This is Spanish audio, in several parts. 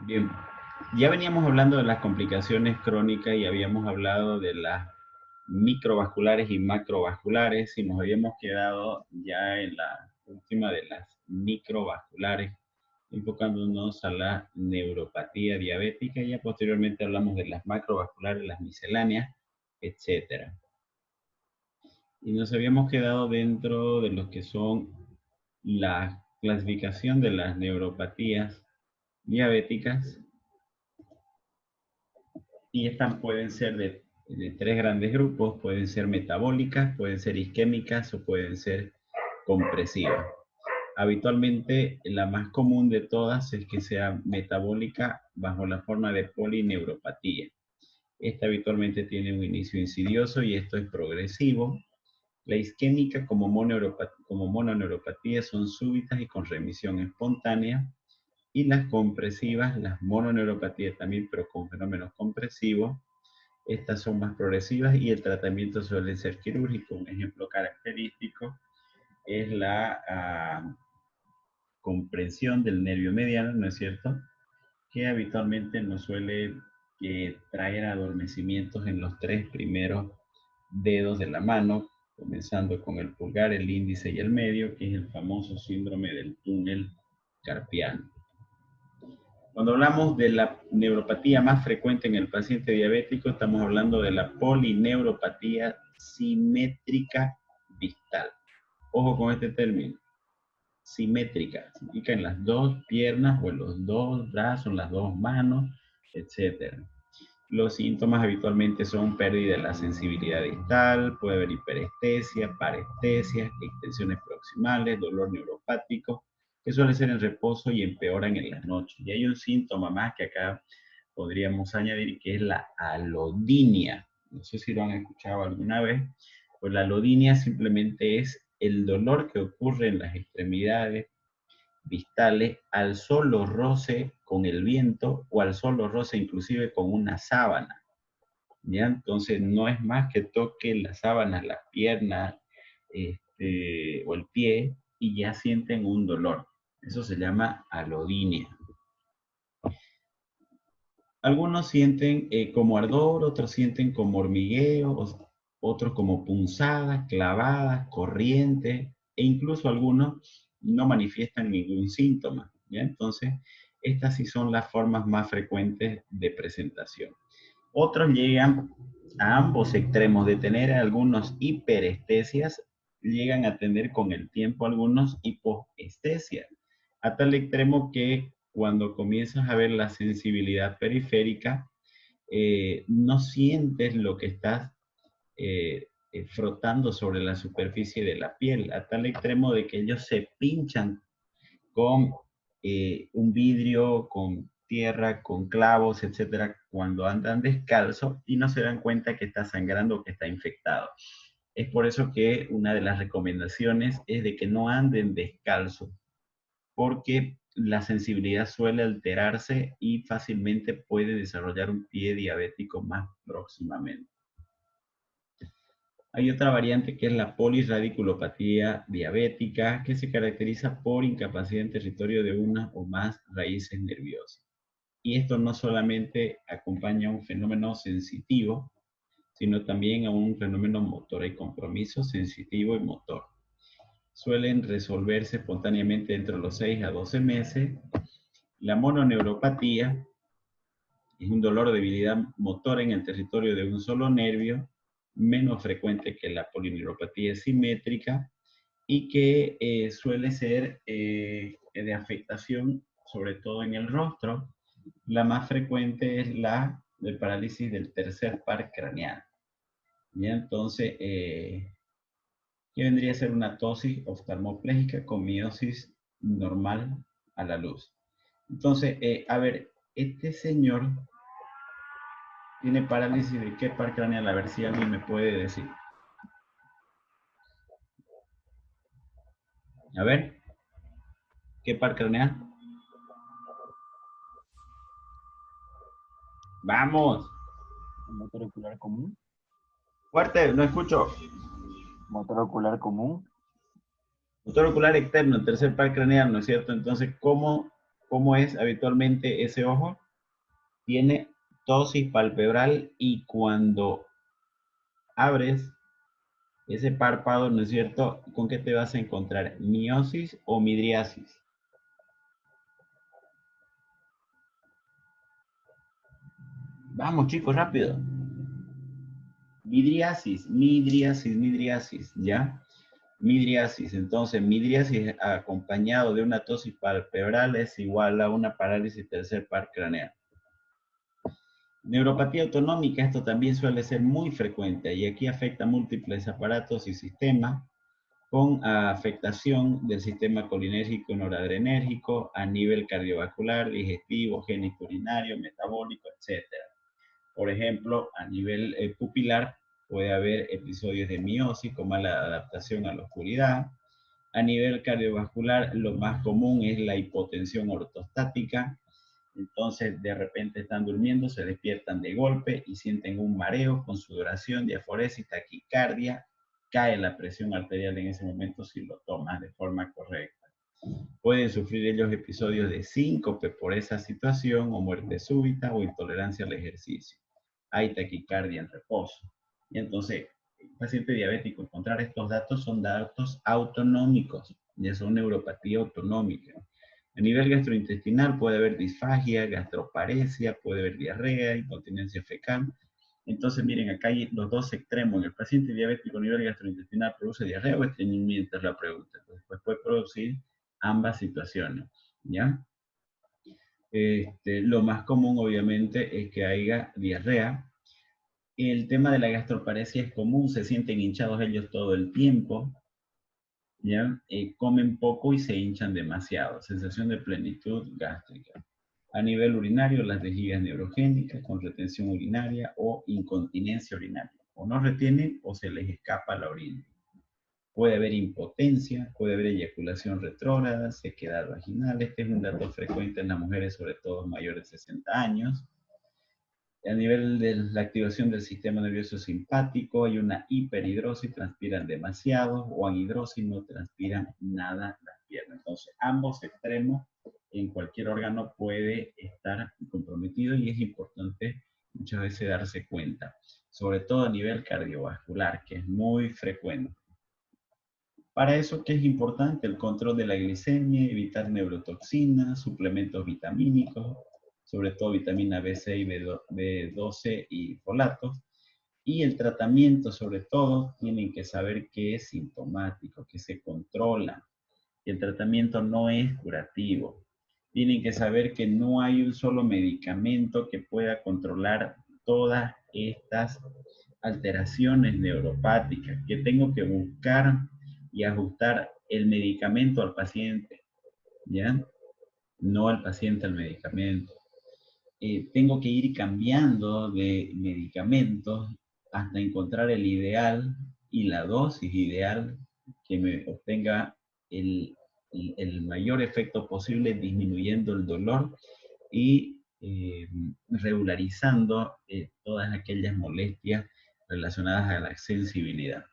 Bien, ya veníamos hablando de las complicaciones crónicas y habíamos hablado de las microvasculares y macrovasculares y nos habíamos quedado ya en la última de las microvasculares, enfocándonos a la neuropatía diabética y ya posteriormente hablamos de las macrovasculares, las misceláneas, etcétera. Y nos habíamos quedado dentro de lo que son la clasificación de las neuropatías diabéticas. Y estas pueden ser de tres grandes grupos, pueden ser metabólicas, pueden ser isquémicas o pueden ser compresivas. Habitualmente la más común de todas es que sea metabólica bajo la forma de polineuropatía. Esta habitualmente tiene un inicio insidioso y esto es progresivo. La isquémica como mononeuropatía son súbitas y con remisión espontánea. Y las compresivas, las mononeuropatías también, pero con fenómenos compresivos, estas son más progresivas y el tratamiento suele ser quirúrgico. Un ejemplo característico es la comprensión del nervio mediano, ¿no es cierto? Que habitualmente nos suele traer adormecimientos en los tres primeros dedos de la mano, comenzando con el pulgar, el índice y el medio, que es el famoso síndrome del túnel carpiano. Cuando hablamos de la neuropatía más frecuente en el paciente diabético, estamos hablando de la polineuropatía simétrica distal. Ojo con este término. Simétrica. Significa en las dos piernas o en los dos brazos, en las dos manos, etc. Los síntomas habitualmente son pérdida de la sensibilidad distal, puede haber hiperestesia, parestesia, extensiones proximales, dolor neuropático, que suele ser en reposo y empeoran en las noches. Y hay un síntoma más que acá podríamos añadir, que es la alodinia. No sé si lo han escuchado alguna vez. Pues la alodinia simplemente es el dolor que ocurre en las extremidades distales al solo roce con el viento o al solo roce inclusive con una sábana. ¿Ya? Entonces no es más que toque las sábanas, las piernas o el pie y ya sienten un dolor. Eso se llama alodinia. Algunos sienten como ardor, otros sienten como hormigueo, otros como punzadas, clavadas, corrientes, e incluso algunos no manifiestan ningún síntoma. ¿Ya? Entonces, estas sí son las formas más frecuentes de presentación. Otros llegan a ambos extremos de tener algunos hiperestesias, llegan a tener con el tiempo algunos hipoestesias, a tal extremo que cuando comienzas a ver la sensibilidad periférica, no sientes lo que estás frotando sobre la superficie de la piel, a tal extremo de que ellos se pinchan con un vidrio, con tierra, con clavos, etcétera, cuando andan descalzo y no se dan cuenta que está sangrando o que está infectado. Es por eso que una de las recomendaciones es de que no anden descalzo, porque la sensibilidad suele alterarse y fácilmente puede desarrollar un pie diabético más próximamente. Hay otra variante que es la polirradiculopatía diabética, que se caracteriza por incapacidad en territorio de una o más raíces nerviosas. Y esto no solamente acompaña a un fenómeno sensitivo, sino también a un fenómeno motor y compromiso sensitivo y motor. Suelen resolverse espontáneamente entre los 6 a 12 meses. La mononeuropatía es un dolor o debilidad motora en el territorio de un solo nervio, menos frecuente que la polineuropatía simétrica y que suele ser de afectación sobre todo en el rostro. La más frecuente es la del parálisis del tercer par craneal. ¿Ya? Entonces, que vendría a ser una ptosis oftalmoplégica con miosis normal a la luz. Entonces, a ver, este señor tiene parálisis de qué par craneal, a ver si alguien me puede decir. A ver, ¿qué par craneal? Vamos. Motor ocular común. Fuerte, no escucho. Motor ocular común. Motor ocular externo, el tercer par craneal, ¿no es cierto? Entonces, ¿cómo? ¿Cómo es habitualmente ese ojo? Tiene ptosis palpebral y cuando abres ese párpado, ¿no es cierto? ¿Con qué te vas a encontrar? ¿Miosis o midriasis? Vamos chicos, rápido. Midriasis, ¿ya? Midriasis. Entonces, midriasis acompañado de una ptosis palpebral es igual a una parálisis tercer par craneal. Neuropatía autonómica, esto también suele ser muy frecuente y aquí afecta múltiples aparatos y sistemas con afectación del sistema colinérgico y noradrenérgico a nivel cardiovascular, digestivo, génico urinario, metabólico, etc. Por ejemplo, a nivel pupilar puede haber episodios de miosis con mala adaptación a la oscuridad. A nivel cardiovascular, lo más común es la hipotensión ortostática. Entonces, de repente están durmiendo, se despiertan de golpe y sienten un mareo con sudoración, diaforesis, taquicardia. Cae la presión arterial en ese momento si lo tomas de forma correcta. Pueden sufrir ellos episodios de síncope por esa situación o muerte súbita o intolerancia al ejercicio. Hay taquicardia en reposo. Y entonces, el paciente diabético, encontrar estos datos son datos autonómicos, ya son neuropatía autonómica. A nivel gastrointestinal puede haber disfagia, gastroparesia, puede haber diarrea, incontinencia fecal. Entonces, miren, acá hay los dos extremos. El paciente diabético a nivel gastrointestinal produce diarrea o estreñimiento, es la pregunta. Después puede producir ambas situaciones, ¿ya? Lo más común, obviamente, es que haya diarrea. El tema de la gastroparesia es común, se sienten hinchados ellos todo el tiempo, ¿ya? Comen poco y se hinchan demasiado, sensación de plenitud gástrica. A nivel urinario, las vejigas neurogénicas con retención urinaria o incontinencia urinaria. O no retienen o se les escapa la orina. Puede haber impotencia, puede haber eyaculación retrógrada, sequedad vaginal. Este es un dato frecuente en las mujeres, sobre todo mayores de 60 años. A nivel de la activación del sistema nervioso simpático, hay una hiperhidrosis, transpiran demasiado, o anhidrosis, no transpiran nada las piernas. Entonces, ambos extremos en cualquier órgano puede estar comprometido y es importante muchas veces darse cuenta, sobre todo a nivel cardiovascular, que es muy frecuente. Para eso, ¿qué es importante? El control de la glicemia, evitar neurotoxinas, suplementos vitamínicos, sobre todo vitamina B6, B12 y folatos. Y el tratamiento, sobre todo, tienen que saber que es sintomático, que se controla, que el tratamiento no es curativo. Tienen que saber que no hay un solo medicamento que pueda controlar todas estas alteraciones neuropáticas, que tengo que buscar y ajustar el medicamento al paciente, ¿ya? No al paciente al medicamento. Tengo que ir cambiando de medicamentos hasta encontrar el ideal y la dosis ideal que me obtenga el mayor efecto posible, disminuyendo el dolor y regularizando todas aquellas molestias relacionadas a la sensibilidad.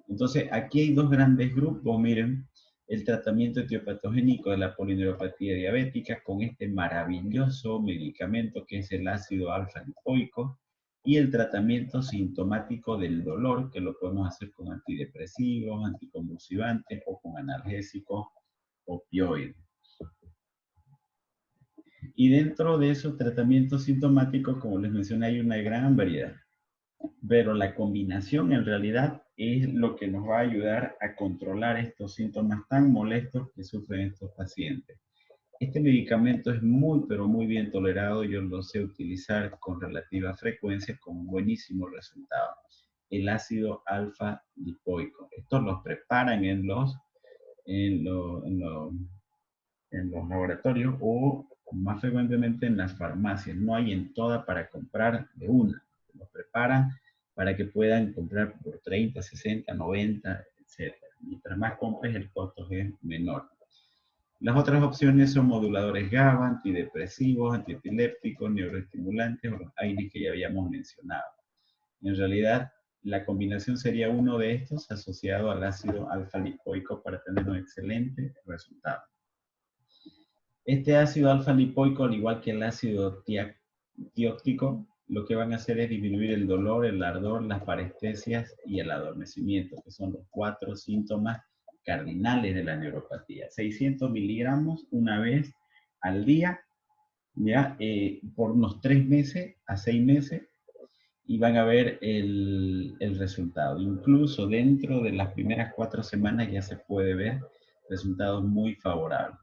Entonces, aquí hay dos grandes grupos, miren, el tratamiento etiopatogénico de la polineuropatía diabética con este maravilloso medicamento que es el ácido alfa-lipoico y el tratamiento sintomático del dolor, que lo podemos hacer con antidepresivos, anticonvulsivantes o con analgésicos opioides. Y dentro de esos tratamientos sintomáticos, como les mencioné, hay una gran variedad. Pero la combinación en realidad es lo que nos va a ayudar a controlar estos síntomas tan molestos que sufren estos pacientes. Este medicamento es muy, pero muy bien tolerado. Yo lo sé utilizar con relativa frecuencia con buenísimos resultados. El ácido alfa-lipoico. Estos los preparan en, lo, en, lo, en los laboratorios o más frecuentemente en las farmacias. No hay en toda para comprar de una. Los preparan para que puedan comprar por 30, 60, 90, etc. Mientras más compres, el costo es menor. Las otras opciones son moduladores GABA, antidepresivos, antiepilépticos, neuroestimulantes o los AINES que ya habíamos mencionado. En realidad, la combinación sería uno de estos asociado al ácido alfa-lipoico para tener un excelente resultado. Este ácido alfa-lipoico, al igual que el ácido tióctico, lo que van a hacer es disminuir el dolor, el ardor, las parestesias y el adormecimiento, que son los 4 síntomas cardinales de la neuropatía. 600 miligramos una vez al día, ya por unos 3 meses a 6 meses, y van a ver el resultado. Incluso dentro de las primeras 4 semanas ya se puede ver resultados muy favorables.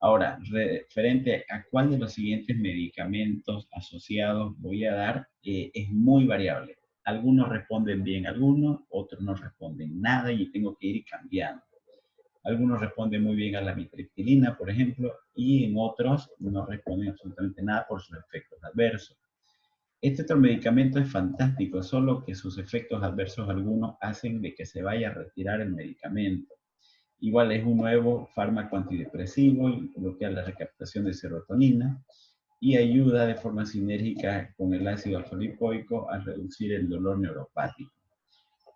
Ahora, referente a cuál de los siguientes medicamentos asociados voy a dar, es muy variable. Algunos responden bien a algunos, otros no responden nada y tengo que ir cambiando. Algunos responden muy bien a la mitriptilina, por ejemplo, y en otros no responden absolutamente nada por sus efectos adversos. Este otro medicamento es fantástico, solo que sus efectos adversos algunos hacen de que se vaya a retirar el medicamento. Igual es un nuevo fármaco antidepresivo, bloquea la recaptación de serotonina y ayuda de forma sinérgica con el ácido alfa-lipoico a reducir el dolor neuropático.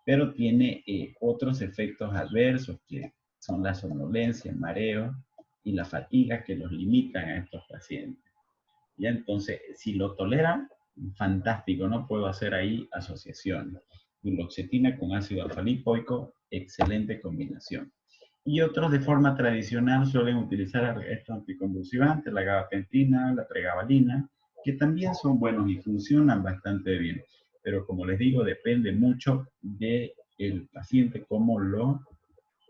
Pero tiene otros efectos adversos que son la somnolencia, el mareo y la fatiga que los limitan a estos pacientes. ¿Ya? Entonces, si lo toleran, fantástico, no puedo hacer ahí asociaciones. Duloxetina con ácido alfa-lipoico, excelente combinación. Y otros de forma tradicional suelen utilizar estos anticonvulsivantes, la gabapentina, la pregabalina, que también son buenos y funcionan bastante bien. Pero como les digo, depende mucho del paciente,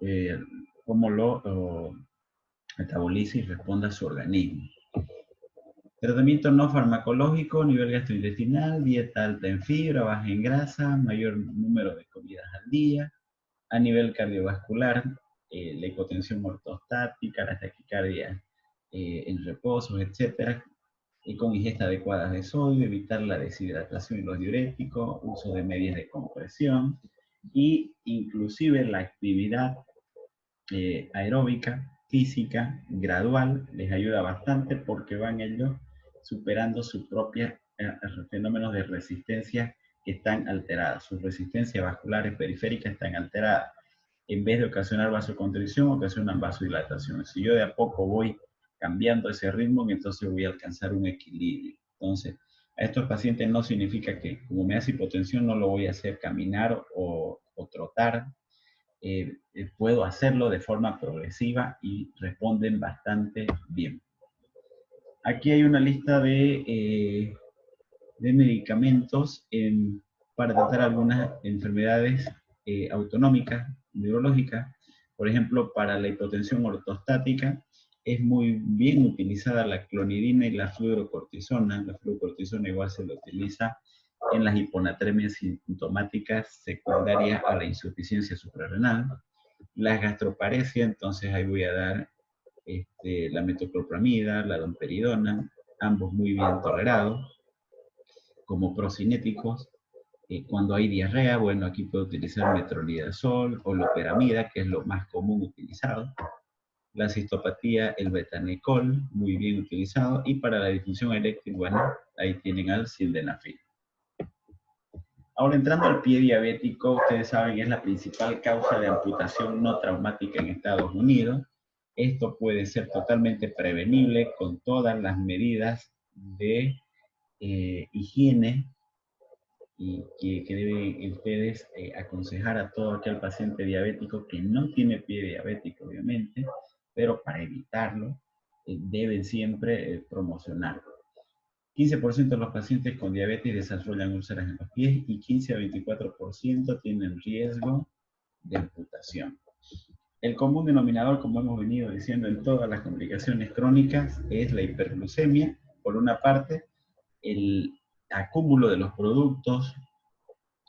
eh, cómo lo metaboliza y responda a su organismo. Tratamiento no farmacológico, nivel gastrointestinal, dieta alta en fibra, baja en grasa, mayor número de comidas al día. A nivel cardiovascular, la hipotensión ortostática, la taquicardia en reposos, etcétera, con ingesta adecuada de sodio, evitar la deshidratación y los diuréticos, uso de medias de compresión y inclusive la actividad aeróbica, física, gradual, les ayuda bastante porque van ellos superando sus propios fenómenos de resistencia que están alteradas. Sus resistencias vasculares periféricas están alteradas. En vez de ocasionar vasoconstricción, ocasionan vasodilatación. Si yo de a poco voy cambiando ese ritmo, entonces voy a alcanzar un equilibrio. Entonces, a estos pacientes no significa que como me hace hipotensión no lo voy a hacer caminar o trotar, puedo hacerlo de forma progresiva y responden bastante bien. Aquí hay una lista de medicamentos para tratar algunas enfermedades autonómicas, neurológicas. Por ejemplo, para la hipotensión ortostática es muy bien utilizada la clonidina y la fluorocortisona. La fluorocortisona igual se la utiliza en las hiponatremias sintomáticas secundarias a la insuficiencia suprarrenal. Las gastroparesias, entonces ahí voy a dar la metoclopramida, la domperidona, ambos muy bien tolerados como procinéticos. Cuando hay diarrea, bueno, aquí puedo utilizar metronidazol o loperamida, que es lo más común utilizado. La cistopatía, el betanecol, muy bien utilizado. Y para la disfunción eréctil, bueno, ahí tienen al sildenafil. Ahora, entrando al pie diabético, ustedes saben, es la principal causa de amputación no traumática en Estados Unidos. Esto puede ser totalmente prevenible con todas las medidas de higiene y que deben ustedes aconsejar a todo aquel paciente diabético que no tiene pie diabético, obviamente, pero para evitarlo, deben siempre promocionarlo. 15% de los pacientes con diabetes desarrollan úlceras en los pies y 15 a 24% tienen riesgo de amputación. El común denominador, como hemos venido diciendo en todas las complicaciones crónicas, es la hiperglucemia, por una parte, el acúmulo de los productos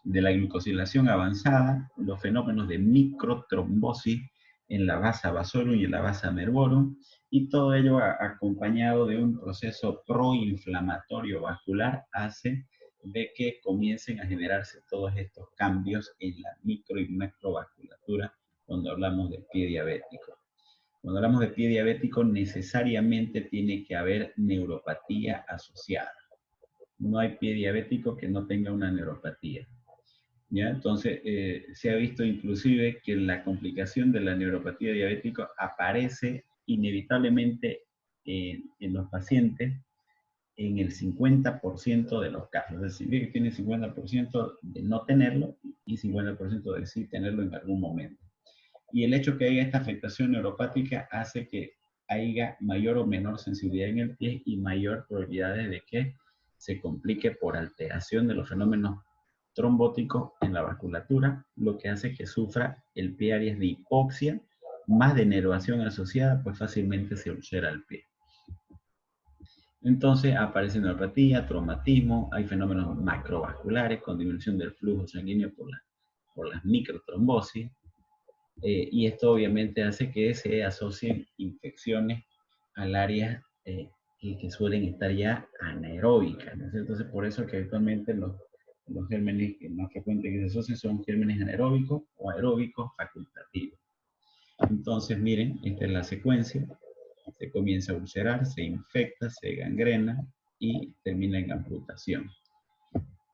de la glucosilación avanzada, los fenómenos de microtrombosis en la vasa vasorum y en la vasa nervorum, y todo ello acompañado de un proceso proinflamatorio vascular hace de que comiencen a generarse todos estos cambios en la micro y macrovasculatura cuando hablamos de pie diabético. Cuando hablamos de pie diabético, necesariamente tiene que haber neuropatía asociada. No hay pie diabético que no tenga una neuropatía. ¿Ya? Entonces, se ha visto inclusive que la complicación de la neuropatía diabética aparece inevitablemente en los pacientes en el 50% de los casos. Es decir, que tiene 50% de no tenerlo y 50% de sí tenerlo en algún momento. Y el hecho que haya esta afectación neuropática hace que haya mayor o menor sensibilidad en el pie y mayor probabilidad de que se complique por alteración de los fenómenos trombóticos en la vasculatura, lo que hace que sufra el pie áreas de hipoxia, más de nervación asociada, pues fácilmente se ulcera el pie. Entonces aparece neuropatía, traumatismo, hay fenómenos macrovasculares con disminución del flujo sanguíneo por las microtrombosis, y esto obviamente hace que se asocien infecciones al área que suelen estar ya anaeróbicas, ¿no es cierto? Entonces por eso que actualmente los gérmenes que más frecuentes que se asocian son gérmenes anaeróbicos o aeróbicos facultativos. Entonces miren, esta es la secuencia. Se comienza a ulcerar, se infecta, se gangrena y termina en amputación.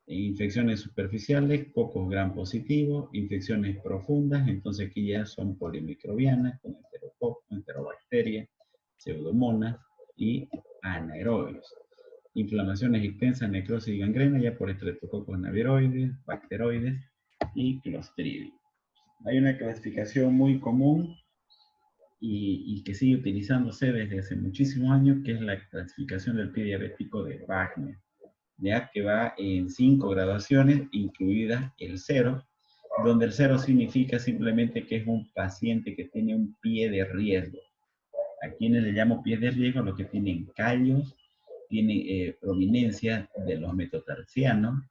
En infecciones superficiales, cocos gram positivos, infecciones profundas, entonces aquí ya son polimicrobianas, con enterococo, enterobacterias, pseudomonas y anaerobios. Inflamaciones extensas, necrosis y gangrena ya por estreptococos naviroides, bacteroides y clostridium. Hay una clasificación muy común y que sigue utilizándose desde hace muchísimos años, que es la clasificación del pie diabético de Wagner, ya que va en 5 graduaciones, incluidas el 0, donde el 0 significa simplemente que es un paciente que tiene un pie de riesgo. A quienes le llamo pies de riesgo, los que tienen callos, tienen prominencia de los metatarsianos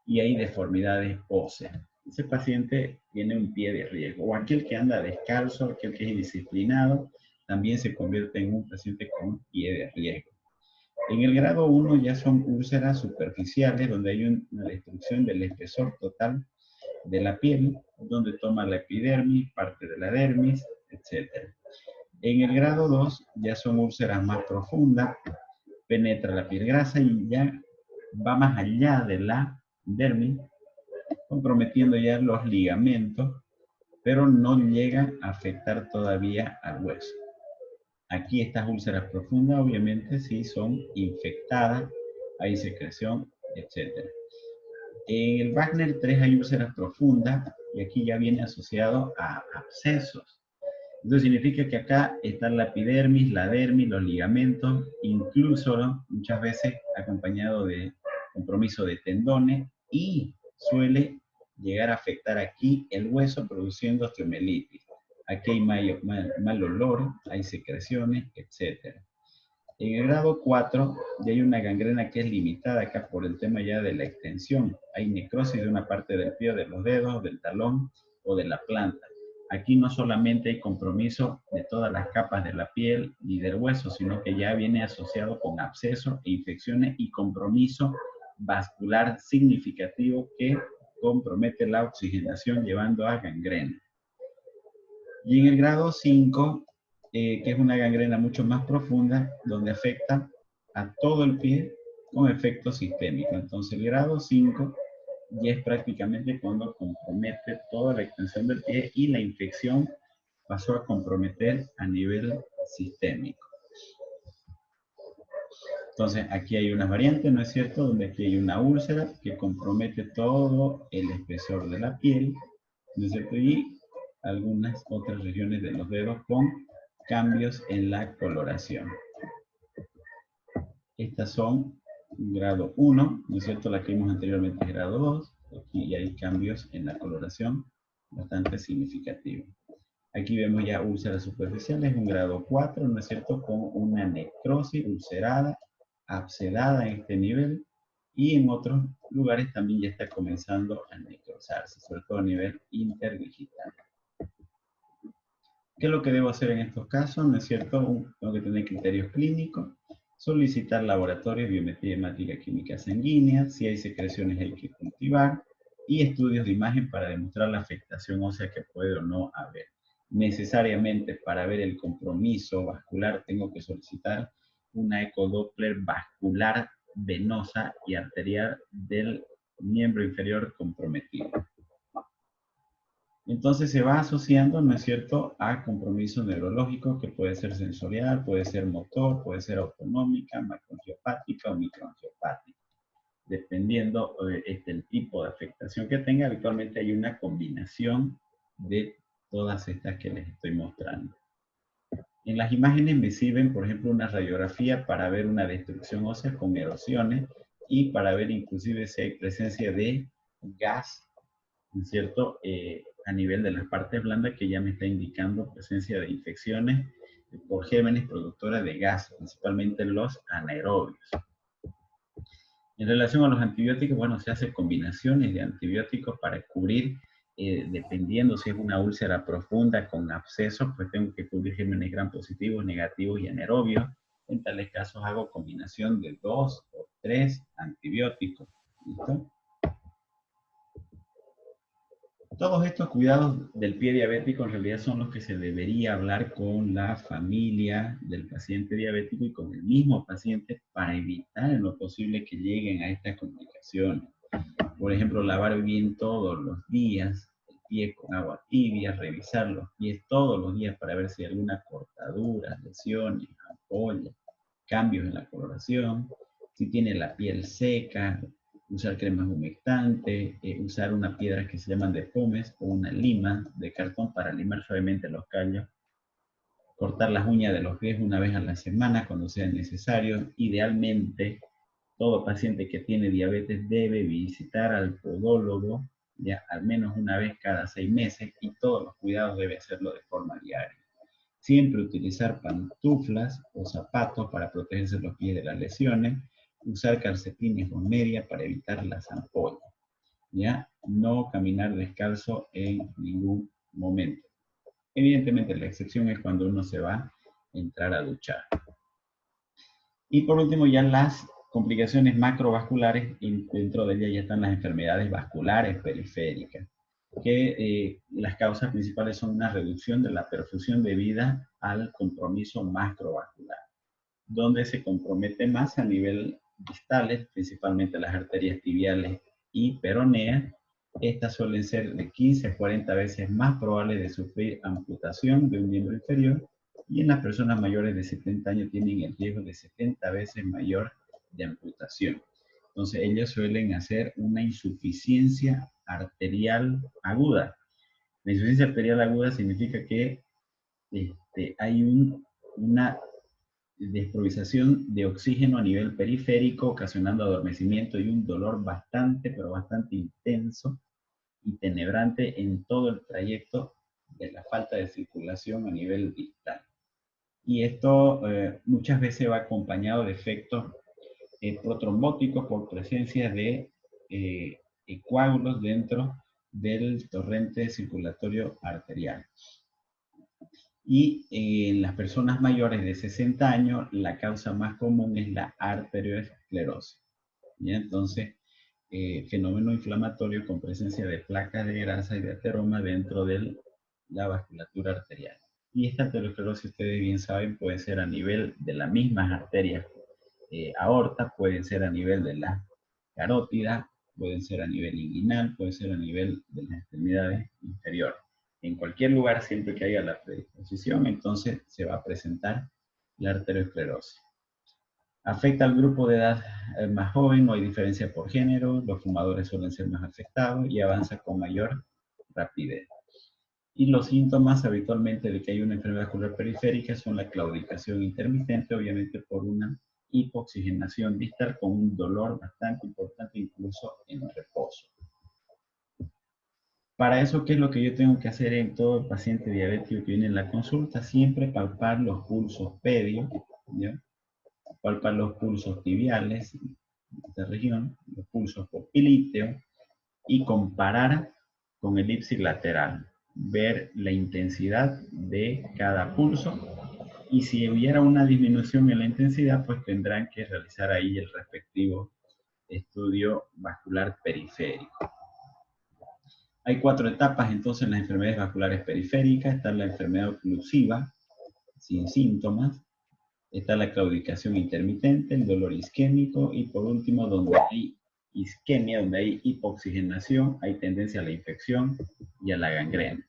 y hay deformidades óseas. Ese paciente tiene un pie de riesgo. O aquel que anda descalzo, aquel que es indisciplinado, también se convierte en un paciente con pie de riesgo. En el grado 1 ya son úlceras superficiales, donde hay una destrucción del espesor total de la piel, donde toma la epidermis, parte de la dermis, etc. En el grado 2 ya son úlceras más profundas, penetra la piel grasa y ya va más allá de la dermis, comprometiendo ya los ligamentos, pero no llega a afectar todavía al hueso. Aquí estas úlceras profundas obviamente sí son infectadas, hay secreción, etc. En el Wagner 3 hay úlceras profundas y aquí ya viene asociado a abscesos. Entonces significa que acá está la epidermis, la dermis, los ligamentos, incluso, ¿no?, muchas veces acompañado de compromiso de tendones y suele llegar a afectar aquí el hueso produciendo osteomelitis. Aquí hay mal olor, hay secreciones, etc. En el grado 4 ya hay una gangrena que es limitada acá por el tema ya de la extensión. Hay necrosis de una parte del pie, de los dedos, del talón o de la planta. Aquí no solamente hay compromiso de todas las capas de la piel y del hueso, sino que ya viene asociado con abscesos e infecciones y compromiso vascular significativo que compromete la oxigenación llevando a gangrena. Y en el grado 5, que es una gangrena mucho más profunda, donde afecta a todo el pie con efecto sistémico. Entonces el grado 5 ya es prácticamente cuando compromete toda la extensión del pie y la infección pasó a comprometer a nivel sistémico. Entonces aquí hay unas variantes, ¿no es cierto?, donde aquí hay una úlcera que compromete todo el espesor de la piel, ¿no es cierto?, y algunas otras regiones de los dedos con cambios en la coloración. Estas son grado 1, ¿no es cierto?, la que vimos anteriormente es grado 2, aquí hay cambios en la coloración bastante significativos. Aquí vemos ya úlceras superficiales, un grado 4, ¿no es cierto?, con una necrosis ulcerada, abscedada en este nivel, y en otros lugares también ya está comenzando a necrosarse, sobre todo a nivel interdigital. ¿Qué es lo que debo hacer en estos casos? ¿No es cierto? Tengo que tener criterios clínicos, solicitar laboratorios, biometría hemática química sanguínea, si hay secreciones hay que cultivar, y estudios de imagen para demostrar la afectación ósea que puede o no haber. Necesariamente para ver el compromiso vascular tengo que solicitar una ecodoppler vascular venosa y arterial del miembro inferior comprometido. Entonces se va asociando, ¿no es cierto?, a compromiso neurológico que puede ser sensorial, puede ser motor, puede ser autonómica, macroangiopática o microangiopática. Dependiendo el tipo de afectación que tenga, habitualmente hay una combinación de todas estas que les estoy mostrando. En las imágenes me sirven, por ejemplo, una radiografía para ver una destrucción ósea con erosiones y para ver inclusive si hay presencia de gas, ¿no es cierto?, a nivel de las partes blandas, que ya me está indicando presencia de infecciones por gérmenes productoras de gas, principalmente los anaerobios. En relación a los antibióticos, bueno, se hacen combinaciones de antibióticos para cubrir, dependiendo si es una úlcera profunda con abscesos, pues tengo que cubrir gérmenes gram positivos, negativos y anaerobios. En tales casos hago combinación de 2 o 3 antibióticos. ¿Listo? Todos estos cuidados del pie diabético en realidad son los que se debería hablar con la familia del paciente diabético y con el mismo paciente para evitar en lo posible que lleguen a estas complicaciones. Por ejemplo, lavar bien todos los días el pie con agua tibia, revisar los pies todos los días para ver si hay alguna cortadura, lesiones, ampollas, cambios en la coloración, si tiene la piel seca, usar cremas humectantes, usar una piedra que se llaman de pomes o una lima de cartón para limar suavemente los callos, cortar las uñas de los pies una vez a la semana cuando sea necesario. Idealmente, todo paciente que tiene diabetes debe visitar al podólogo ya al menos una vez cada 6 meses y todos los cuidados debe hacerlo de forma diaria. Siempre utilizar pantuflas o zapatos para protegerse los pies de las lesiones, usar calcetines o media para evitar las ampollas. ¿Ya? No caminar descalzo en ningún momento. Evidentemente la excepción es cuando uno se va a entrar a duchar. Y por último ya las complicaciones macrovasculares, y dentro de ellas ya están las enfermedades vasculares periféricas, que las causas principales son una reducción de la perfusión debida al compromiso macrovascular, donde se compromete más a nivel distales, principalmente las arterias tibiales y peroneas. Estas suelen ser de 15 a 40 veces más probables de sufrir amputación de un miembro inferior, y en las personas mayores de 70 años tienen el riesgo de 70 veces mayor de amputación. Entonces, ellos suelen hacer una insuficiencia arterial aguda. La insuficiencia arterial aguda significa que hay una desprovisación de oxígeno a nivel periférico, ocasionando adormecimiento y un dolor bastante, pero bastante intenso y tenebrante en todo el trayecto de la falta de circulación a nivel distal. Y esto muchas veces va acompañado de efectos protrombóticos por presencia de coágulos dentro del torrente circulatorio arterial. Y en las personas mayores de 60 años, la causa más común es la arteriosclerosis. ¿Ya? Entonces, fenómeno inflamatorio con presencia de placas de grasa y de ateroma dentro de la vasculatura arterial. Y esta arteriosclerosis, ustedes bien saben, puede ser a nivel de las mismas arterias aorta, pueden ser a nivel de la carótida, pueden ser a nivel inguinal, puede ser a nivel de las extremidades inferiores. En cualquier lugar, siempre que haya la predisposición, entonces se va a presentar la arteriosclerosis. Afecta al grupo de edad más joven, no hay diferencia por género, los fumadores suelen ser más afectados y avanza con mayor rapidez. Y los síntomas habitualmente de que hay una enfermedad vascular periférica son la claudicación intermitente, obviamente por una hipoxigenación distal con un dolor bastante importante incluso en reposo. Para eso, ¿qué es lo que yo tengo que hacer en todo paciente diabético que viene en la consulta? Siempre palpar los pulsos pedios, ¿ya? Palpar los pulsos tibiales de esta región, los pulsos popliteos, y comparar con el ipsilateral, ver la intensidad de cada pulso, y si hubiera una disminución en la intensidad, pues tendrán que realizar ahí el respectivo estudio vascular periférico. Hay 4 etapas entonces en las enfermedades vasculares periféricas. Está la enfermedad oclusiva, sin síntomas. Está la claudicación intermitente, el dolor isquémico y por último, donde hay isquemia, donde hay hipoxigenación, hay tendencia a la infección y a la gangrena.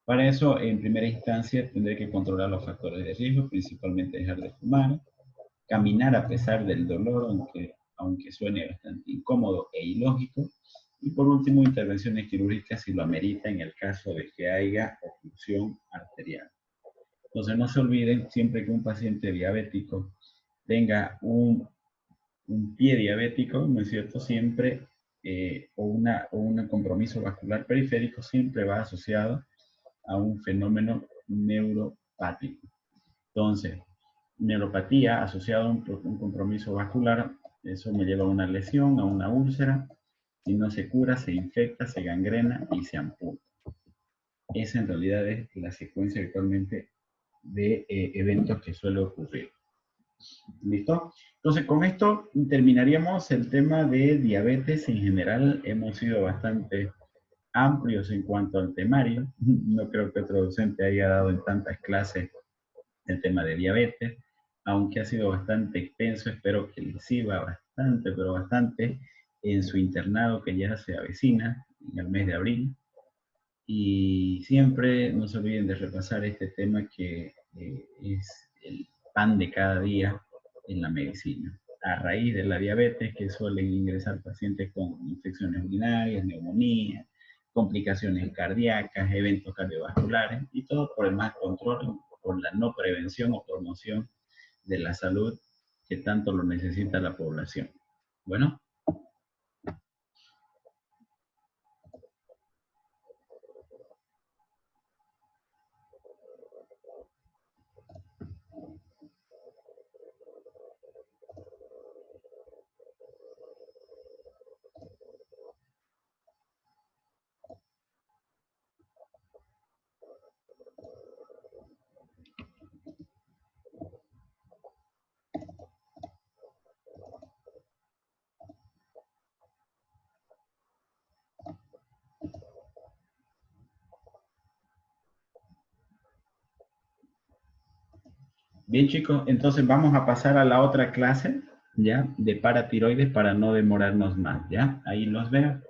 Para eso, en primera instancia, tendré que controlar los factores de riesgo, principalmente dejar de fumar, caminar a pesar del dolor, aunque suene bastante incómodo e ilógico, y por último, intervenciones quirúrgicas si lo amerita en el caso de que haya oclusión arterial. Entonces, no se olviden, siempre que un paciente diabético tenga un pie diabético, ¿no es cierto? Siempre, o un compromiso vascular periférico, siempre va asociado a un fenómeno neuropático. Entonces, neuropatía asociada a un compromiso vascular, eso me lleva a una lesión, a una úlcera. Si no se cura, se infecta, se gangrena y se amputa. Esa en realidad es la secuencia actualmente de eventos que suele ocurrir. ¿Listo? Entonces, con esto terminaríamos el tema de diabetes. En general, hemos sido bastante amplios en cuanto al temario. No creo que otro docente haya dado en tantas clases el tema de diabetes, aunque ha sido bastante extenso. Espero que les sirva bastante, pero bastante en su internado que ya se avecina en el mes de abril. Y siempre no se olviden de repasar este tema que es el pan de cada día en la medicina. A raíz de la diabetes, que suelen ingresar pacientes con infecciones urinarias, neumonía, complicaciones cardíacas, eventos cardiovasculares, y todo por el mal control, por la no prevención o promoción de la salud que tanto lo necesita la población. Bueno. Bien, chicos, entonces vamos a pasar a la otra clase, ¿ya? De paratiroides para no demorarnos más, ¿ya? Ahí los veo.